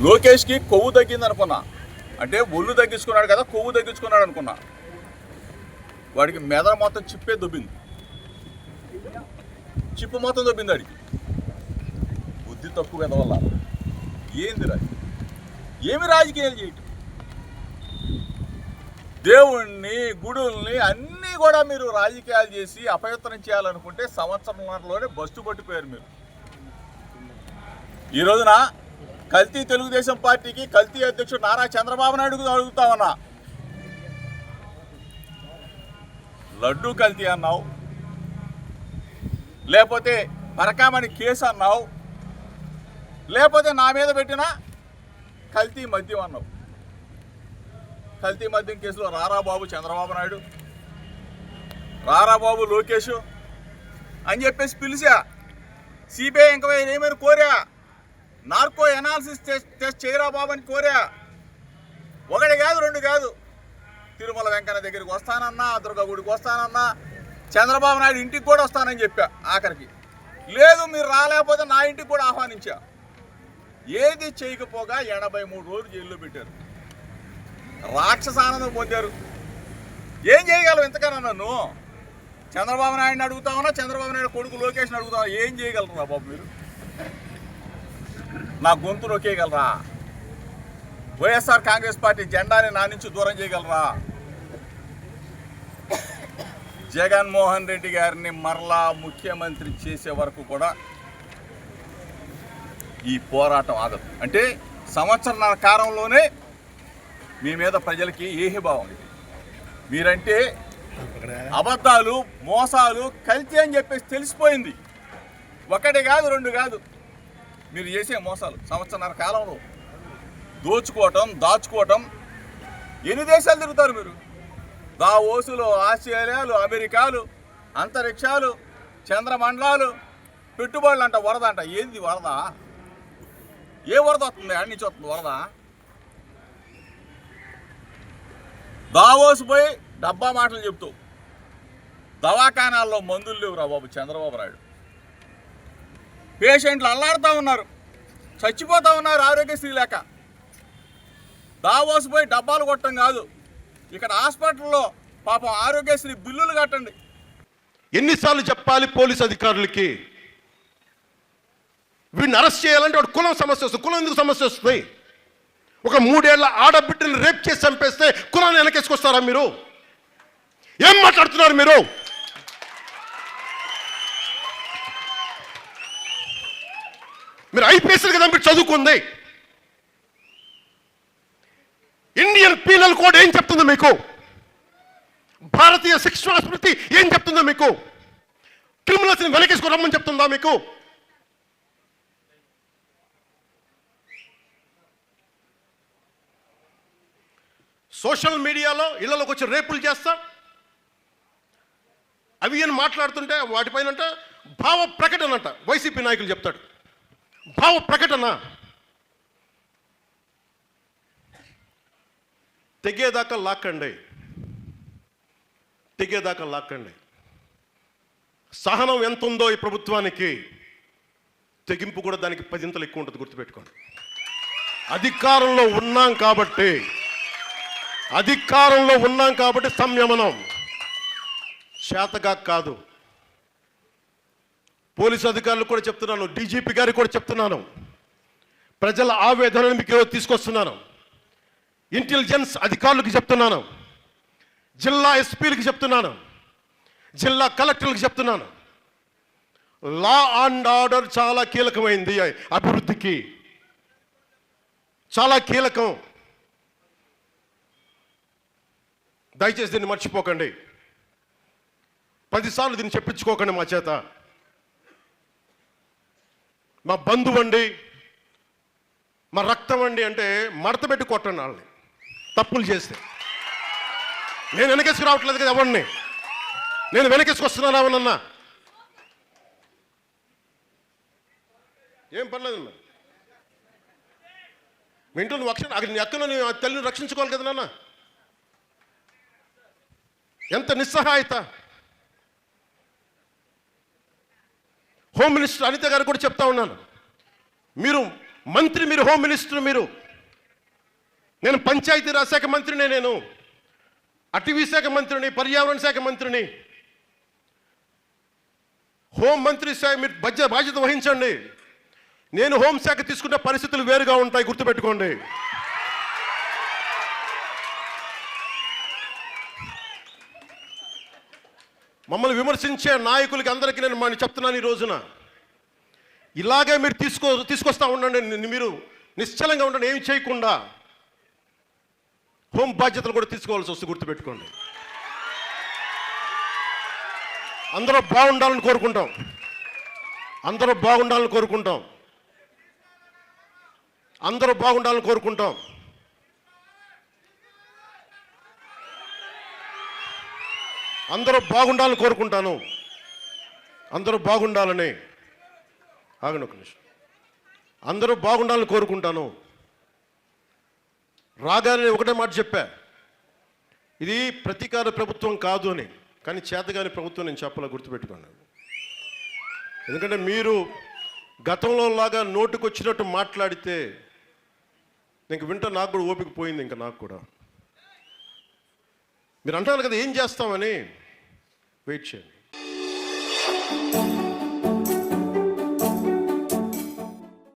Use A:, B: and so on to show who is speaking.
A: లోకేష్కి కొవ్వు తగ్గింది అనుకున్నా, అంటే ఒళ్ళు తగ్గించుకున్నాడు కదా, కొవ్వు తగ్గించుకున్నాడు అనుకున్నా. వాడికి మెదడు మొత్తం చిప్పే దొబ్బింది, చిప్పు మొత్తం దొబ్బింది వాడికి. బుద్ధి తక్కువ కదా వల్ల ఏంది ఏమి రాజకీయాలు చేయటం? దేవుణ్ణి, గుడుల్ని అన్నీ కూడా మీరు రాజకీయాలు చేసి అపవిత్రం చేయాలనుకుంటే సంవత్సరంలోనే బస్సు పట్టిపోయారు మీరు. ఈ రోజున కల్తీ తెలుగుదేశం పార్టీకి కల్తీ అధ్యక్షుడు నారా చంద్రబాబు నాయుడుకు అడుగుతామన్నా, లడ్డూ కల్తీ అన్నావు, లేకపోతే పరకామణి కేసు అన్నావు, లేకపోతే నా మీద పెట్టిన కల్తీ మద్యం అన్నావు. కల్తీ మద్యం కేసులో రారాబాబు చంద్రబాబు నాయుడు, రారాబాబు లోకేష్ అని చెప్పేసి పిలిచా. సిబిఐ ఎంక్వైరీ ఏమైనా కోరా, నార్కో ఎనాలిసిస్ టెస్ట్ చేయరా బాబు అని కోరా. ఒకటి కాదు, రెండు కాదు. తిరుమల వెంకన్న దగ్గరికి వస్తానన్నా, దుర్గగుడికి వస్తానన్నా, చంద్రబాబు నాయుడు ఇంటికి కూడా వస్తానని చెప్పా. ఆఖరికి లేదు మీరు రాలేకపోతే నా ఇంటికి కూడా ఆహ్వానించా. ఏది చేయకపోగా 83 రోజులు జైల్లో పెట్టారు. రాక్షసానందం పొందారు. ఏం చేయగలవు ఇంతకన్నా? నన్ను చంద్రబాబు నాయుడిని అడుగుతామన్నా, చంద్రబాబు నాయుడు కొడుకు లోకేష్ని అడుగుతామా? ఏం చేయగలరా బాబు మీరు? నా గొంతు నొక్కేయగలరా? వైఎస్ఆర్ కాంగ్రెస్ పార్టీ జెండాని నా నుంచి దూరం చేయగలరా? జగన్మోహన్ రెడ్డి గారిని మరలా ముఖ్యమంత్రి చేసే వరకు కూడా ఈ పోరాటం ఆగదు. అంటే సంవత్సరాల కాలంలోనే మీ మీద ప్రజలకి ఏహిభావం. మీరంటే అబద్ధాలు, మోసాలు, కల్తీ అని చెప్పేసి తెలిసిపోయింది. ఒకటి కాదు, రెండు కాదు. మీరు చేసే మోసాలు సంవత్సరాల కాలంలో దోచుకోవటం, దాచుకోవటం. ఎన్ని దేశాలు తిరుగుతారు మీరు? దావోసులు, ఆస్ట్రేలియాలు, అమెరికాలు, అంతరిక్షాలు, చంద్రమండలాలు, పెట్టుబడులు అంట, వరద అంట. ఏంది వరద? ఏ వరద వస్తుంది? అన్ని నుంచి వస్తుంది వరద. దావోసు పోయి డబ్బా మాటలు చెప్తూ దవాఖానాల్లో మందులు లేవురా బాబు చంద్రబాబు నాయుడు. పేషెంట్లు అల్లాడుతూ ఉన్నారు, చచ్చిపోతూ ఉన్నారు ఆరోగ్యశ్రీ లేక. దావోసు పోయి డబ్బాలు కొట్టడం కాదు, ఇక్కడ హాస్పిటల్లో పాపం ఆరోగ్యశ్రీ బిల్లులు కట్టండి.
B: ఎన్నిసార్లు చెప్పాలి పోలీసు అధికారులకి? వీడిని అరెస్ట్ చేయాలంటే వాడు కులం సమస్య వస్తుంది. కులం ఎందుకు సమస్య వస్తుంది? ఒక 3 ఏళ్ల ఆడబిడ్డని రేప్ చేసి చంపేస్తే కులాన్ని వెనకేసుకొస్తారా మీరు? ఏం మాట్లాడుతున్నారు మీరు? మీరు ఐపీఎస్లు కదా మీరు చదువుకుంది. ఇండియన్ పీనల్ కోడ్ ఏం చెప్తుందో మీకు? భారతీయ శిక్షణ స్మృతి ఏం చెప్తుందో మీకు? క్రిమినల్స్ని వెనకేసుకు రమ్మని చెప్తుందా మీకు? సోషల్ మీడియాలో ఇళ్లలోకి వచ్చి రేపులు చేస్తా అవి అని మాట్లాడుతుంటే వాటిపైన భావ ప్రకటన అంట. వైసీపీ నాయకులు చెప్తాడు భావ ప్రకటన. తెగేదాకా లాక్కండి, తెగేదాకా లాక్కండి. సహనం ఎంత ఉందో ఈ ప్రభుత్వానికి, తెగింపు కూడా దానికి 10 ఎక్కువ ఉంటుంది. గుర్తుపెట్టుకోండి. అధికారంలో ఉన్నాం కాబట్టి సంయమనం చేతగా కాదు. పోలీసు అధికారులు కూడా చెప్తున్నాను, డీజీపీ గారికి కూడా చెప్తున్నాను, ప్రజల ఆవేదనను మీకు తీసుకొస్తున్నాను. ఇంటెలిజెన్స్ అధికారులకు చెప్తున్నాను, జిల్లా ఎస్పీలకు చెప్తున్నాను, జిల్లా కలెక్టర్లకు చెప్తున్నాను. లా అండ్ ఆర్డర్ చాలా కీలకమైంది అభివృద్ధికి, చాలా కీలకం. దయచేసి దీన్ని మర్చిపోకండి. 10 సార్లు దీన్ని చెప్పించుకోకండి మా చేత. మా బంధువండి, మా రక్తం అండి అంటే మడత పెట్టి కొట్టండి వాళ్ళని తప్పులు చేస్తే. నేను వెనకేసుకు రావట్లేదు కదా ఎవరిని, నేను వెనకేసుకొస్తున్నాను అవనన్నా ఏం పర్లేదు. మీ ఇంట్లో నువ్వు నీ అక్కను నీ తల్లిని రక్షించుకోవాలి కదా నాన్న. ఎంత నిస్సహాయత. హోమ్ మినిస్టర్ అనిత గారు కూడా చెప్తా ఉన్నాను, మీరు మంత్రి మీరు, హోమ్ మినిస్టర్ మీరు. నేను పంచాయతీరాజ్ శాఖ మంత్రిని, నేను అటవీ శాఖ మంత్రిని, పర్యావరణ శాఖ మంత్రిని. హోం మంత్రి శాఖ మీరు బాధ్యత వహించండి. నేను హోంశాఖ తీసుకున్న పరిస్థితులు వేరుగా ఉంటాయి, గుర్తుపెట్టుకోండి. మమ్మల్ని విమర్శించే నాయకులకి అందరికీ నేను చెప్తున్నాను ఈ రోజున, ఇలాగే మీరు తీసుకొస్తా ఉండండి. మీరు నిశ్చలంగా ఉండండి, ఏం చేయకుండా. హోం బాధ్యతలు కూడా తీసుకోవాల్సి వస్తుంది, గుర్తుపెట్టుకోండి. అందరూ బాగుండాలని కోరుకుంటాం, అందరూ బాగుండాలని కోరుకుంటాం, అందరూ బాగుండాలని కోరుకుంటాం. అందరూ బాగుండాలని కోరుకుంటాను, అందరూ బాగుండాలని. ఆగండి ఒక నిమిషం. అందరూ బాగుండాలని కోరుకుంటాను. రాగానే ఒకటే మాట చెప్పా, ఇది ప్రతీకార ప్రభుత్వం కాదు అని. కానీ చేతగాని ప్రభుత్వం నేను చెప్పాల, గుర్తుపెట్టుకోండి. ఎందుకంటే మీరు గతంలో లాగా నోటుకొచ్చినట్టు మాట్లాడితే ఇంక వింటా నాకు కూడా ఓపిక పోయింది. ఇంకా నాకు కూడా మీరు అంటారు కదా ఏం చేస్తామని, వెయిట్ చేయండి.